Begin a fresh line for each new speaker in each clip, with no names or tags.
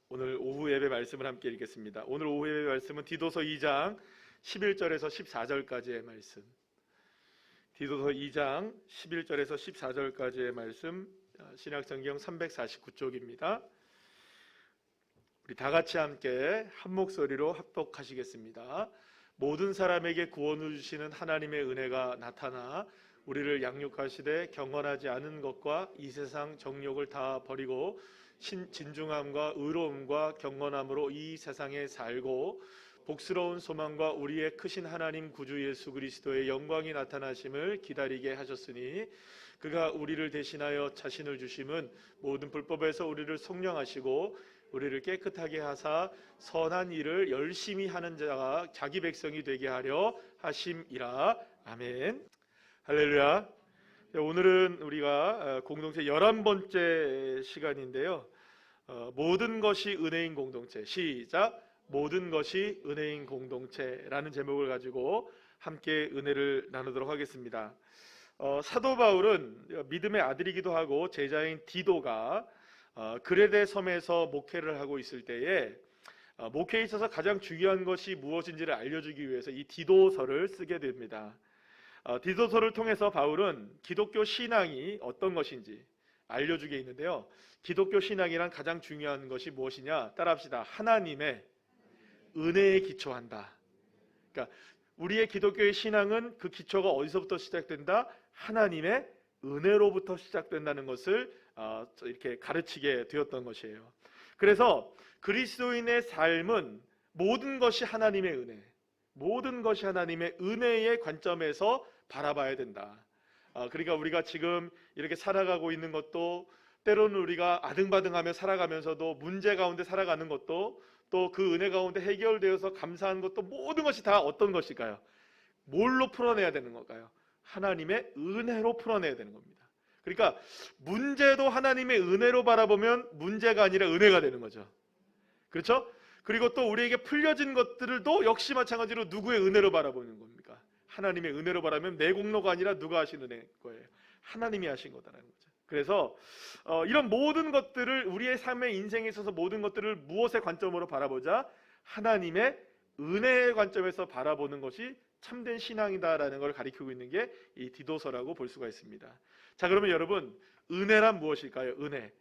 오늘 오후 예배 말씀을 함께 읽겠습니다. 오늘 오후 예배 말씀은 디도서 2장 11절에서 14절까지의 말씀. 디도서 2장 11절에서 14절까지의 말씀, 신약성경 349쪽입니다. 우리 다 같이 함께 한 목소리로 합독하시겠습니다. 모든 사람에게 구원을 주시는 하나님의 은혜가 나타나 우리를 양육하시되 경건하지 않은 것과 이 세상 정욕을 다 버리고 진중함과 의로움과 경건함으로 이 세상에 살고 복스러운 소망과 우리의 크신 하나님 구주 예수 그리스도의 영광이 나타나심을 기다리게 하셨으니 그가 우리를 대신하여 자신을 주심은 모든 불법에서 우리를 속량하시고 우리를 깨끗하게 하사 선한 일을 열심히 하는 자가 자기 백성이 되게 하려 하심이라. 아멘. 할렐루야. 오늘은 우리가 공동체 11번째 시간인데요. 모든 것이 은혜인 공동체. 시작. 모든 것이 은혜인 공동체라는 제목을 가지고 함께 은혜를 나누도록 하겠습니다. 사도 바울은 믿음의 아들이기도 하고 제자인 디도가 그레데 섬에서 목회를 하고 있을 때에 목회에 있어서 가장 중요한 것이 무엇인지를 알려주기 위해서 이 디도서를 쓰게 됩니다. 디도서를 통해서 바울은 기독교 신앙이 어떤 것인지 알려주게 있는데요. 기독교 신앙이란 가장 중요한 것이 무엇이냐? 따라합시다. 하나님의 은혜에 기초한다. 그러니까 우리의 기독교의 신앙은 그 기초가 어디서부터 시작된다? 하나님의 은혜로부터 시작된다는 것을 이렇게 가르치게 되었던 것이에요. 그래서 그리스도인의 삶은 모든 것이 하나님의 은혜, 모든 것이 하나님의 은혜의 관점에서 바라봐야 된다. 그러니까 우리가 지금 이렇게 살아가고 있는 것도 때로는 우리가 아등바등하며 살아가면서도 문제 가운데 살아가는 것도 또 그 은혜 가운데 해결되어서 감사한 것도 모든 것이 다 어떤 것일까요? 뭘로 풀어내야 되는 걸까요? 하나님의 은혜로 풀어내야 되는 겁니다. 그러니까 문제도 하나님의 은혜로 바라보면 문제가 아니라 은혜가 되는 거죠. 그렇죠? 그리고 또 우리에게 풀려진 것들도 역시 마찬가지로 누구의 은혜로 바라보는 겁니까? 하나님의 은혜로 바라면 내 공로가 아니라 누가 하신 은혜일 거예요? 하나님이 하신 거다라는 거죠. 그래서 이런 모든 것들을 우리의 삶의 인생에 있어서 모든 것들을 무엇의 관점으로 바라보자? 하나님의 은혜의 관점에서 바라보는 것이 참된 신앙이다라는 걸 가리키고 있는 게 이 디도서라고 볼 수가 있습니다. 자, 그러면 여러분, 은혜란 무엇일까요? 은혜.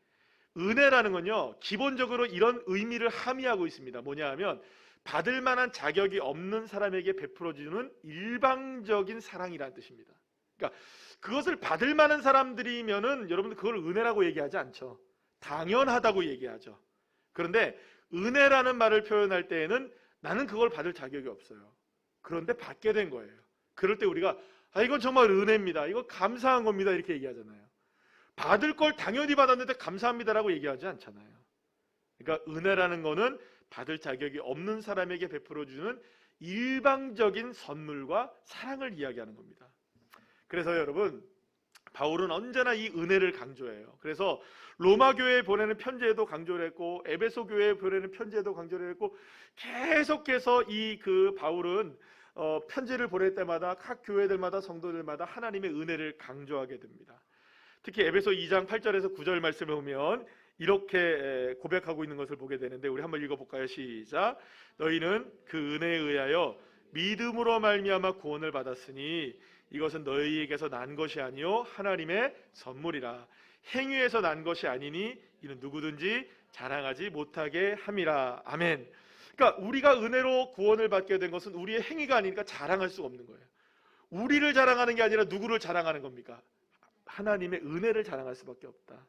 은혜라는 건요, 기본적으로 이런 의미를 함의하고 있습니다. 뭐냐 하면 받을 만한 자격이 없는 사람에게 베풀어주는 일방적인 사랑이라는 뜻입니다. 그러니까 그것을 받을 만한 사람들이면은 여러분들 그걸 은혜라고 얘기하지 않죠. 당연하다고 얘기하죠. 그런데 은혜라는 말을 표현할 때에는 나는 그걸 받을 자격이 없어요. 그런데 받게 된 거예요. 그럴 때 우리가 이건 정말 은혜입니다. 이거 감사한 겁니다. 이렇게 얘기하잖아요. 받을 걸 당연히 받았는데 감사합니다라고 얘기하지 않잖아요. 그러니까 은혜라는 거는 받을 자격이 없는 사람에게 베풀어주는 일방적인 선물과 사랑을 이야기하는 겁니다. 그래서 여러분, 바울은 언제나 이 은혜를 강조해요. 그래서 로마 교회에 보내는 편지에도 강조를 했고 에베소 교회에 보내는 편지에도 강조를 했고 계속해서 바울은 편지를 보낼 때마다 각 교회들마다 성도들마다 하나님의 은혜를 강조하게 됩니다. 특히 에베소 2장 8절에서 9절 말씀을 보면 이렇게 고백하고 있는 것을 보게 되는데 우리 한번 읽어볼까요? 시작. 너희는 그 은혜에 의하여 믿음으로 말미암아 구원을 받았으니 이것은 너희에게서 난 것이 아니요 하나님의 선물이라. 행위에서 난 것이 아니니 이는 누구든지 자랑하지 못하게 함이라. 아멘. 그러니까 우리가 은혜로 구원을 받게 된 것은 우리의 행위가 아니니까 자랑할 수가 없는 거예요. 우리를 자랑하는 게 아니라 누구를 자랑하는 겁니까? 하나님의 은혜를 자랑할 수밖에 없다.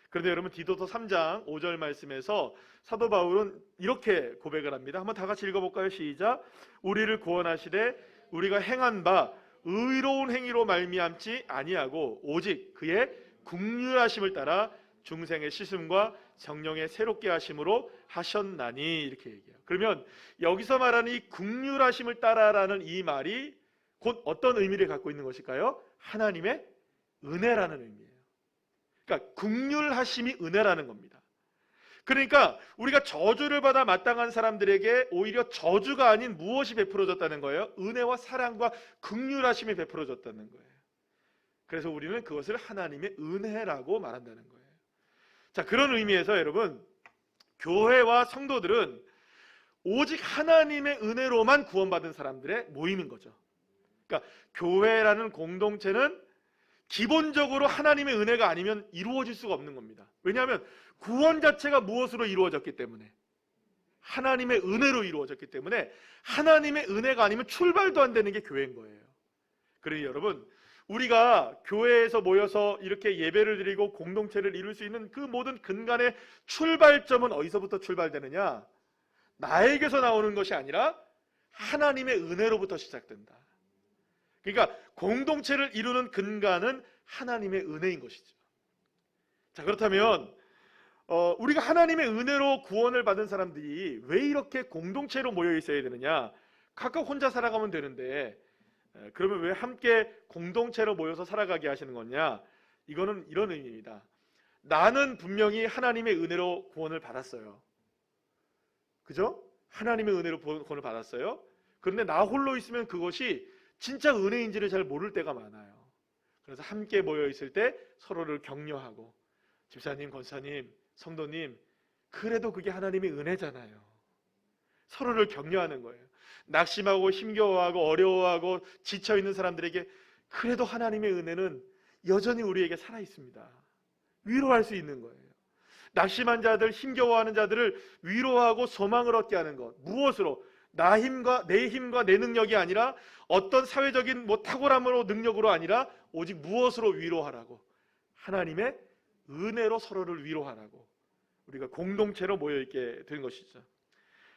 그런데 여러분, 디도서 3장 5절 말씀에서 사도 바울은 이렇게 고백을 합니다. 한번 다 같이 읽어볼까요? 시작. 우리를 구원하시되 우리가 행한 바 의로운 행위로 말미암지 아니하고 오직 그의 긍휼하심을 따라 중생의 씻음과 성령의 새롭게 하심으로 하셨나니. 이렇게 얘기해요. 그러면 여기서 말하는 이 긍휼하심을 따라라는 이 말이 곧 어떤 의미를 갖고 있는 것일까요? 하나님의 은혜라는 의미예요. 그러니까 긍휼하심이 은혜라는 겁니다. 그러니까 우리가 저주를 받아 마땅한 사람들에게 오히려 저주가 아닌 무엇이 베풀어졌다는 거예요? 은혜와 사랑과 긍휼하심이 베풀어졌다는 거예요. 그래서 우리는 그것을 하나님의 은혜라고 말한다는 거예요. 자, 그런 의미에서 여러분, 교회와 성도들은 오직 하나님의 은혜로만 구원받은 사람들의 모임인 거죠. 그러니까 교회라는 공동체는 기본적으로 하나님의 은혜가 아니면 이루어질 수가 없는 겁니다. 왜냐하면 구원 자체가 무엇으로 이루어졌기 때문에, 하나님의 은혜로 이루어졌기 때문에 하나님의 은혜가 아니면 출발도 안 되는 게 교회인 거예요. 그러니 여러분, 우리가 교회에서 모여서 이렇게 예배를 드리고 공동체를 이룰 수 있는 그 모든 근간의 출발점은 어디서부터 출발되느냐? 나에게서 나오는 것이 아니라 하나님의 은혜로부터 시작된다. 그러니까 공동체를 이루는 근간은 하나님의 은혜인 것이죠. 자, 그렇다면 우리가 하나님의 은혜로 구원을 받은 사람들이 왜 이렇게 공동체로 모여 있어야 되느냐? 각각 혼자 살아가면 되는데 그러면 왜 함께 공동체로 모여서 살아가게 하시는 거냐? 이거는 이런 의미입니다. 나는 분명히 하나님의 은혜로 구원을 받았어요. 그죠? 하나님의 은혜로 구원을 받았어요. 그런데 나 홀로 있으면 그것이 진짜 은혜인지를 잘 모를 때가 많아요. 그래서 함께 모여 있을 때 서로를 격려하고, 집사님, 권사님, 성도님, 그래도 그게 하나님의 은혜잖아요. 서로를 격려하는 거예요. 낙심하고 힘겨워하고 어려워하고 지쳐있는 사람들에게 그래도 하나님의 은혜는 여전히 우리에게 살아있습니다. 위로할 수 있는 거예요. 낙심한 자들, 힘겨워하는 자들을 위로하고 소망을 얻게 하는 것. 무엇으로? 내 힘과 내 능력이 아니라 어떤 사회적인 탁월함으로, 능력으로 아니라 오직 무엇으로 위로하라고? 하나님의 은혜로 서로를 위로하라고 우리가 공동체로 모여있게 된 것이죠.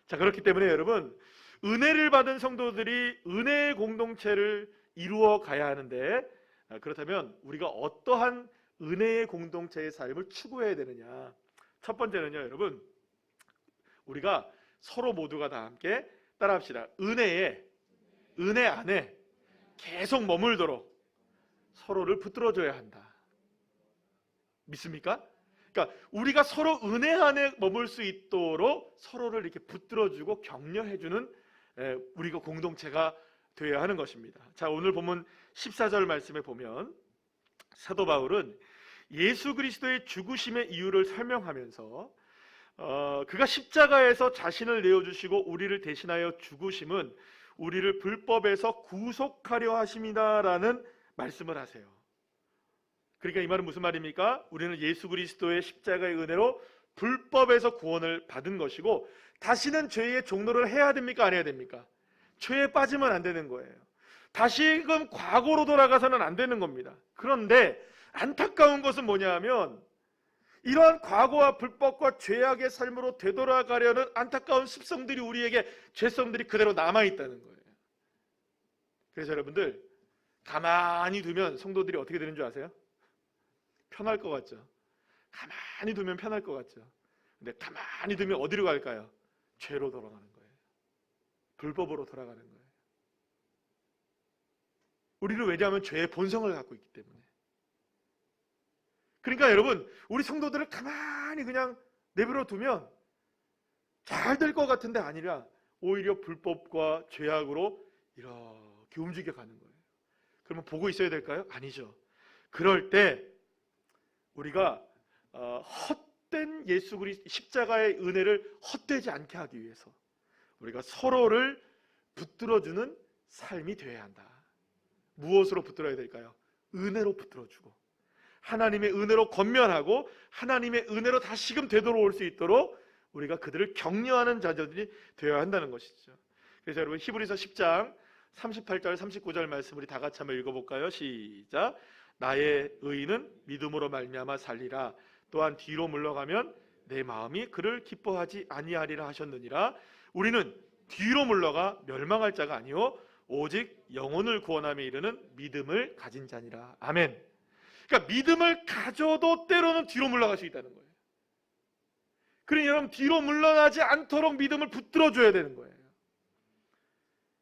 자, 그렇기 때문에 여러분, 은혜를 받은 성도들이 은혜의 공동체를 이루어 가야 하는데, 그렇다면 우리가 어떠한 은혜의 공동체의 삶을 추구해야 되느냐? 첫 번째는요, 여러분, 우리가 서로 모두가 다 함께 따라합시다. 은혜 안에 계속 머물도록 서로를 붙들어줘야 한다. 믿습니까? 그러니까 우리가 서로 은혜 안에 머물 수 있도록 서로를 이렇게 붙들어주고 격려해주는 우리가 공동체가 되어야 하는 것입니다. 자, 오늘 본문 14절 말씀에 보면 사도 바울은 예수 그리스도의 죽으심의 이유를 설명하면서 그가 십자가에서 자신을 내어주시고 우리를 대신하여 죽으심은 우리를 불법에서 구속하려 하심이다라는 말씀을 하세요. 그러니까 이 말은 무슨 말입니까? 우리는 예수 그리스도의 십자가의 은혜로 불법에서 구원을 받은 것이고 다시는 죄의 종로를 해야 됩니까? 안 해야 됩니까? 죄에 빠지면 안 되는 거예요. 다시금 과거로 돌아가서는 안 되는 겁니다. 그런데 안타까운 것은 뭐냐 하면 이러한 과거와 불법과 죄악의 삶으로 되돌아가려는 안타까운 습성들이 우리에게 죄성들이 그대로 남아있다는 거예요. 그래서 여러분들 가만히 두면 성도들이 어떻게 되는 줄 아세요? 편할 것 같죠? 가만히 두면 편할 것 같죠? 근데 가만히 두면 어디로 갈까요? 죄로 돌아가는 거예요. 불법으로 돌아가는 거예요. 우리는 왜냐하면 죄의 본성을 갖고 있기 때문에. 그러니까 여러분, 우리 성도들을 가만히 그냥 내버려 두면 잘 될 것 같은데 아니라 오히려 불법과 죄악으로 이렇게 움직여 가는 거예요. 그러면 보고 있어야 될까요? 아니죠. 그럴 때 우리가 헛된 예수 그리스도 십자가의 은혜를 헛되지 않게 하기 위해서 우리가 서로를 붙들어주는 삶이 되어야 한다. 무엇으로 붙들어야 될까요? 은혜로 붙들어주고 하나님의 은혜로 권면하고 하나님의 은혜로 다시금 되돌아올 수 있도록 우리가 그들을 격려하는 자들이 되어야 한다는 것이죠. 그래서 여러분 히브리서 10장 38절 39절 말씀 우리 다 같이 한번 읽어볼까요? 시작. 나의 의인은 믿음으로 말미암아 살리라. 또한 뒤로 물러가면 내 마음이 그를 기뻐하지 아니하리라 하셨느니라. 우리는 뒤로 물러가 멸망할 자가 아니요 오직 영혼을 구원함에 이르는 믿음을 가진 자니라. 아멘. 그러니까 믿음을 가져도 때로는 뒤로 물러갈 수 있다는 거예요. 그러니 여러분 뒤로 물러나지 않도록 믿음을 붙들어줘야 되는 거예요.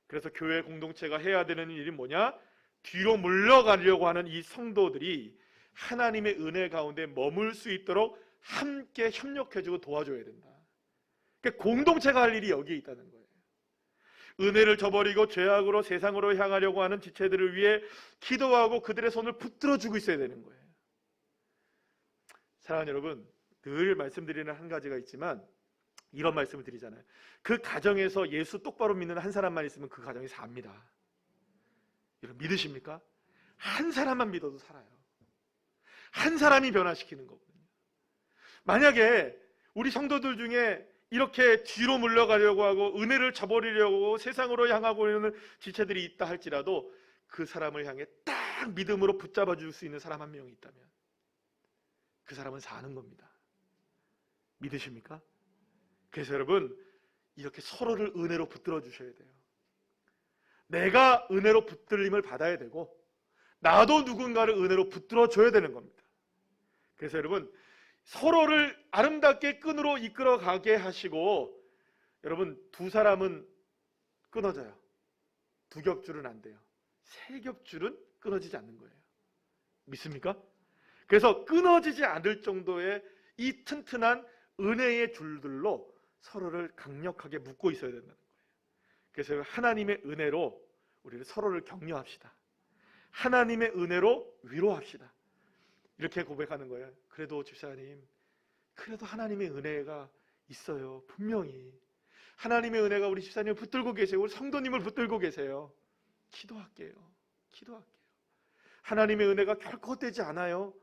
그래서 교회 공동체가 해야 되는 일이 뭐냐? 뒤로 물러가려고 하는 이 성도들이 하나님의 은혜 가운데 머물 수 있도록 함께 협력해주고 도와줘야 된다. 그러니까 공동체가 할 일이 여기에 있다는 거예요. 은혜를 저버리고 죄악으로 세상으로 향하려고 하는 지체들을 위해 기도하고 그들의 손을 붙들어주고 있어야 되는 거예요. 사랑하는 여러분, 늘 말씀드리는 한 가지가 있지만 이런 말씀을 드리잖아요. 그 가정에서 예수 똑바로 믿는 한 사람만 있으면 그 가정이 삽니다. 여러분 믿으십니까? 한 사람만 믿어도 살아요. 한 사람이 변화시키는 거거든요. 만약에 우리 성도들 중에 이렇게 뒤로 물러가려고 하고 은혜를 저버리려고 세상으로 향하고 있는 지체들이 있다 할지라도 그 사람을 향해 딱 믿음으로 붙잡아 줄 수 있는 사람 한 명이 있다면 그 사람은 사는 겁니다. 믿으십니까? 그래서 여러분 이렇게 서로를 은혜로 붙들어 주셔야 돼요. 내가 은혜로 붙들림을 받아야 되고 나도 누군가를 은혜로 붙들어 줘야 되는 겁니다. 그래서 여러분 서로를 아름답게 끈으로 이끌어 가게 하시고, 여러분 두 사람은 끊어져요. 두 겹줄은 안 돼요. 세 겹줄은 끊어지지 않는 거예요. 믿습니까? 그래서 끊어지지 않을 정도의 이 튼튼한 은혜의 줄들로 서로를 강력하게 묶고 있어야 된다는 거예요. 그래서 하나님의 은혜로 우리를 서로를 격려합시다. 하나님의 은혜로 위로합시다. 이렇게 고백하는 거예요. 그래도 집사님, 그래도 하나님의 은혜가 있어요. 분명히 하나님의 은혜가 우리 집사님을 붙들고 계세요. 우리 성도님을 붙들고 계세요. 기도할게요. 하나님의 은혜가 결코 헛되지 않아요.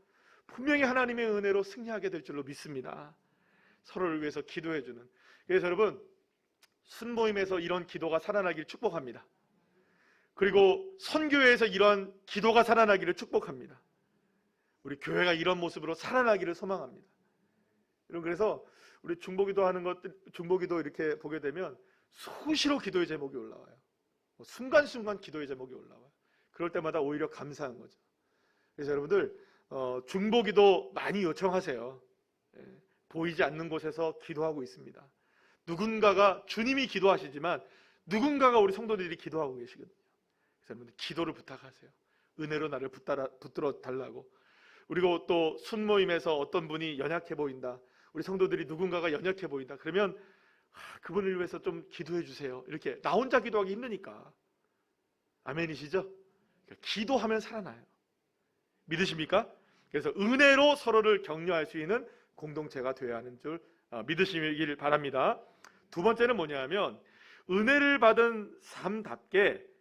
분명히 하나님의 은혜로 승리하게 될 줄로 믿습니다. 서로를 위해서 기도해주는. 그래서 여러분 순모임에서 이런 기도가 살아나기를 축복합니다. 그리고 선교회에서 이러한 기도가 살아나기를 축복합니다. 우리 교회가 이런 모습으로 살아나기를 소망합니다. 여러분 그래서 우리 중보기도 하는 것들, 중보기도 이렇게 보게 되면 수시로 기도의 제목이 올라와요. 순간순간 기도의 제목이 올라와요. 그럴 때마다 오히려 감사한 거죠. 그래서 여러분들 중보기도 많이 요청하세요. 보이지 않는 곳에서 기도하고 있습니다. 누군가가 주님이 기도하시지만 누군가가 우리 성도들이 기도하고 계시거든요. 그래서 여러분들 기도를 부탁하세요. 은혜로 나를 붙들어 달라고. 그리고 또 순모임에서 어떤 분이 연약해 보인다, 우리 성도들이 누군가가 연약해 보인다, 그러면 그분을 위해서 좀 기도해 주세요. 이렇게 나 혼자 기도하기 힘드니까. 아멘이시죠? 기도하면 살아나요. 믿으십니까? 그래서 은혜로 서로를 격려할 수 있는 공동체가 되어야 하는 줄 믿으시길 바랍니다. 두 번째는 뭐냐면 은혜를 받은 삶답게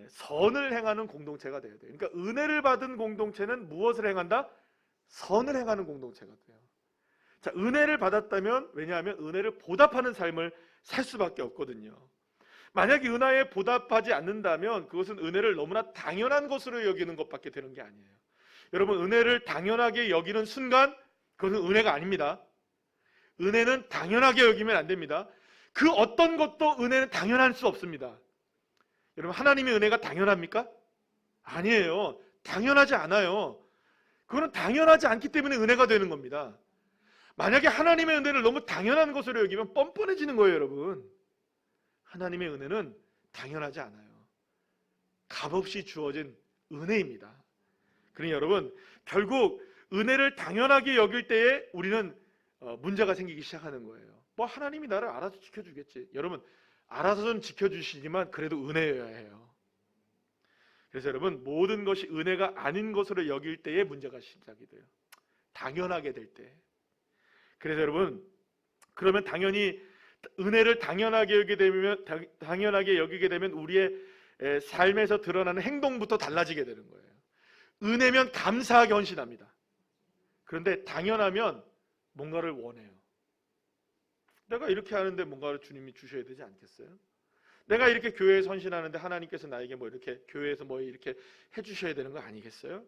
선을 행하는 공동체가 되어야 돼요. 그러니까 은혜를 받은 공동체는 무엇을 행한다? 선을 행하는 공동체가 돼요. 자, 은혜를 받았다면, 왜냐하면 은혜를 보답하는 삶을 살 수밖에 없거든요. 만약에 은혜에 보답하지 않는다면 그것은 은혜를 너무나 당연한 것으로 여기는 것밖에 되는 게 아니에요. 여러분 은혜를 당연하게 여기는 순간 그것은 은혜가 아닙니다. 은혜는 당연하게 여기면 안 됩니다. 그 어떤 것도 은혜는 당연할 수 없습니다. 여러분 하나님의 은혜가 당연합니까? 아니에요. 당연하지 않아요. 그거는 당연하지 않기 때문에 은혜가 되는 겁니다. 만약에 하나님의 은혜를 너무 당연한 것으로 여기면 뻔뻔해지는 거예요. 여러분 하나님의 은혜는 당연하지 않아요. 값없이 주어진 은혜입니다. 그러니 여러분 결국 은혜를 당연하게 여길 때에 우리는 문제가 생기기 시작하는 거예요. 뭐 하나님이 나를 알아서 지켜주겠지. 여러분 알아서는 지켜주시지만 그래도 은혜여야 해요. 그래서 여러분 모든 것이 은혜가 아닌 것으로 여길 때에 문제가 시작이 돼요. 당연하게 될 때. 그래서 여러분 그러면 당연히 은혜를 당연하게 여기게 되면 우리의 삶에서 드러나는 행동부터 달라지게 되는 거예요. 은혜면 감사하게 헌신합니다. 그런데 당연하면 뭔가를 원해요. 내가 이렇게 하는데 뭔가를 주님이 주셔야 되지 않겠어요? 내가 이렇게 교회에서 헌신하는데 하나님께서 나에게 뭐 이렇게 교회에서 뭐 이렇게 해주셔야 되는 거 아니겠어요?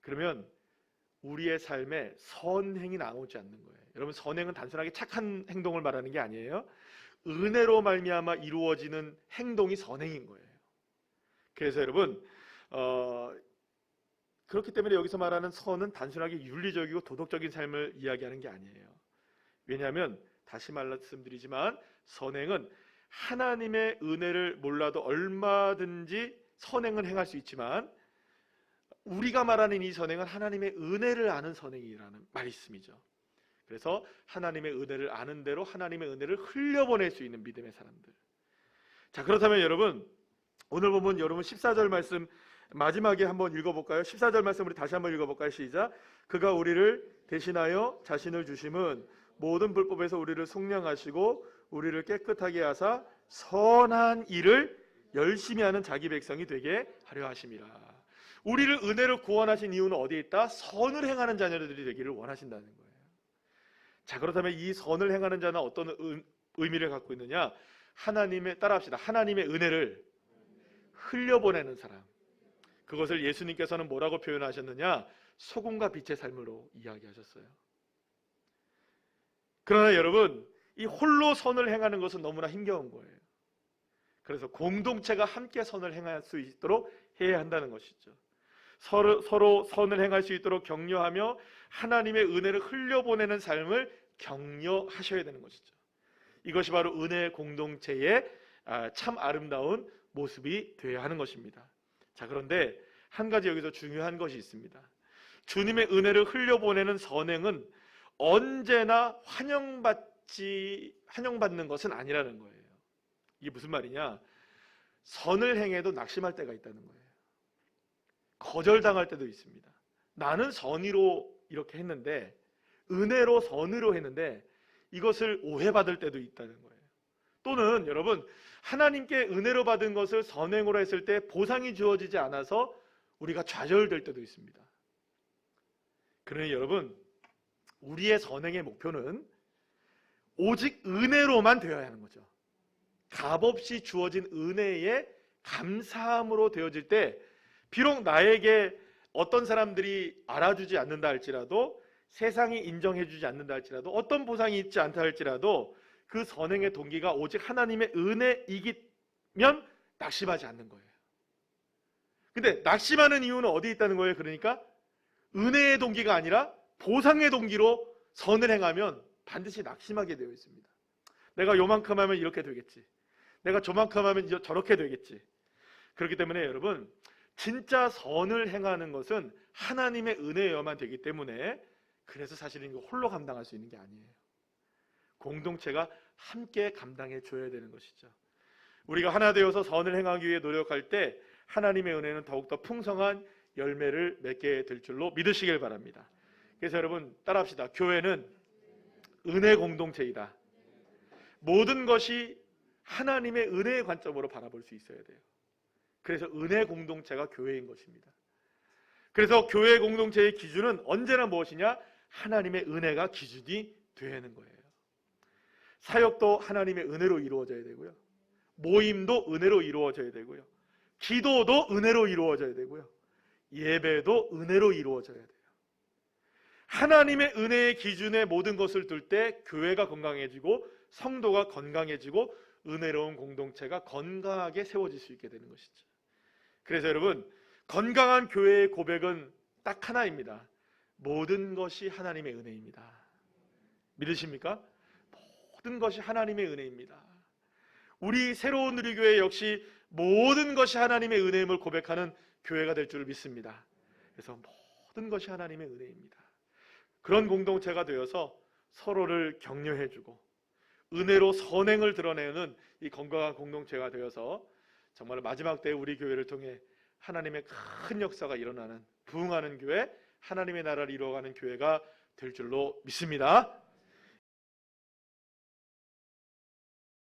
그러면 우리의 삶에 선행이 나오지 않는 거예요. 여러분 선행은 단순하게 착한 행동을 말하는 게 아니에요. 은혜로 말미암아 이루어지는 행동이 선행인 거예요. 그래서 여러분 그렇기 때문에 여기서 말하는 선은 단순하게 윤리적이고 도덕적인 삶을 이야기하는 게 아니에요. 왜냐하면 다시 말씀드리지만 선행은 하나님의 은혜를 몰라도 얼마든지 선행을 행할 수 있지만 우리가 말하는 이 선행은 하나님의 은혜를 아는 선행이라는 말씀이죠. 그래서 하나님의 은혜를 아는 대로 하나님의 은혜를 흘려보낼 수 있는 믿음의 사람들. 자, 그렇다면 여러분 오늘 보면 여러분 14절 말씀 마지막에 한번 읽어볼까요? 14절 말씀 우리 다시 한번 읽어볼까요? 시작. 그가 우리를 대신하여 자신을 주심은 모든 불법에서 우리를 속량하시고 우리를 깨끗하게 하사 선한 일을 열심히 하는 자기 백성이 되게 하려 하심이라. 우리를 은혜로 구원하신 이유는 어디에 있다? 선을 행하는 자녀들이 되기를 원하신다는 거예요. 자, 그렇다면 이 선을 행하는 자는 어떤 의미를 갖고 있느냐? 따라합시다. 하나님의 은혜를 흘려보내는 사람. 그것을 예수님께서는 뭐라고 표현하셨느냐? 소금과 빛의 삶으로 이야기하셨어요. 그러나 여러분, 이 홀로 선을 행하는 것은 너무나 힘겨운 거예요. 그래서 공동체가 함께 선을 행할 수 있도록 해야 한다는 것이죠. 서로 선을 행할 수 있도록 격려하며 하나님의 은혜를 흘려보내는 삶을 격려하셔야 되는 것이죠. 이것이 바로 은혜의 공동체의 참 아름다운 모습이 되어야 하는 것입니다. 자, 그런데 한 가지 여기서 중요한 것이 있습니다. 주님의 은혜를 흘려보내는 선행은 언제나 환영받는 것은 아니라는 거예요. 이게 무슨 말이냐? 선을 행해도 낙심할 때가 있다는 거예요. 거절당할 때도 있습니다. 나는 선의로 이렇게 했는데, 은혜로 선의로 했는데 이것을 오해받을 때도 있다는 거예요. 또는 여러분, 하나님께 은혜로 받은 것을 선행으로 했을 때 보상이 주어지지 않아서 우리가 좌절될 때도 있습니다. 그러니 여러분, 우리의 선행의 목표는 오직 은혜로만 되어야 하는 거죠. 값없이 주어진 은혜의 감사함으로 되어질 때, 비록 나에게 어떤 사람들이 알아주지 않는다 할지라도, 세상이 인정해주지 않는다 할지라도, 어떤 보상이 있지 않다 할지라도 그 선행의 동기가 오직 하나님의 은혜이기면 낙심하지 않는 거예요. 근데 낙심하는 이유는 어디에 있다는 거예요? 그러니까 은혜의 동기가 아니라 보상의 동기로 선을 행하면 반드시 낙심하게 되어 있습니다. 내가 요만큼 하면 이렇게 되겠지, 내가 저만큼 하면 저렇게 되겠지. 그렇기 때문에 여러분, 진짜 선을 행하는 것은 하나님의 은혜여야만 되기 때문에, 그래서 사실은 이거 홀로 감당할 수 있는 게 아니에요. 공동체가 함께 감당해 줘야 되는 것이죠. 우리가 하나 되어서 선을 행하기 위해 노력할 때 하나님의 은혜는 더욱더 풍성한 열매를 맺게 될 줄로 믿으시길 바랍니다. 그래서 여러분 따라합시다. 교회는 은혜 공동체이다. 모든 것이 하나님의 은혜의 관점으로 바라볼 수 있어야 돼요. 그래서 은혜 공동체가 교회인 것입니다. 그래서 교회 공동체의 기준은 언제나 무엇이냐? 하나님의 은혜가 기준이 되는 거예요. 사역도 하나님의 은혜로 이루어져야 되고요, 모임도 은혜로 이루어져야 되고요, 기도도 은혜로 이루어져야 되고요, 예배도 은혜로 이루어져야 돼요. 하나님의 은혜의 기준에 모든 것을 둘 때 교회가 건강해지고 성도가 건강해지고 은혜로운 공동체가 건강하게 세워질 수 있게 되는 것이죠. 그래서 여러분, 건강한 교회의 고백은 딱 하나입니다. 모든 것이 하나님의 은혜입니다. 믿으십니까? 모든 것이 하나님의 은혜입니다. 우리 새로운 누리교회 역시 모든 것이 하나님의 은혜임을 고백하는 교회가 될 줄 믿습니다. 그래서 모든 것이 하나님의 은혜입니다. 그런 공동체가 되어서 서로를 격려해주고 은혜로 선행을 드러내는 이 건강한 공동체가 되어서 정말 마지막 때에 우리 교회를 통해 하나님의 큰 역사가 일어나는 부흥하는 교회, 하나님의 나라를 이루어가는 교회가 될 줄로 믿습니다.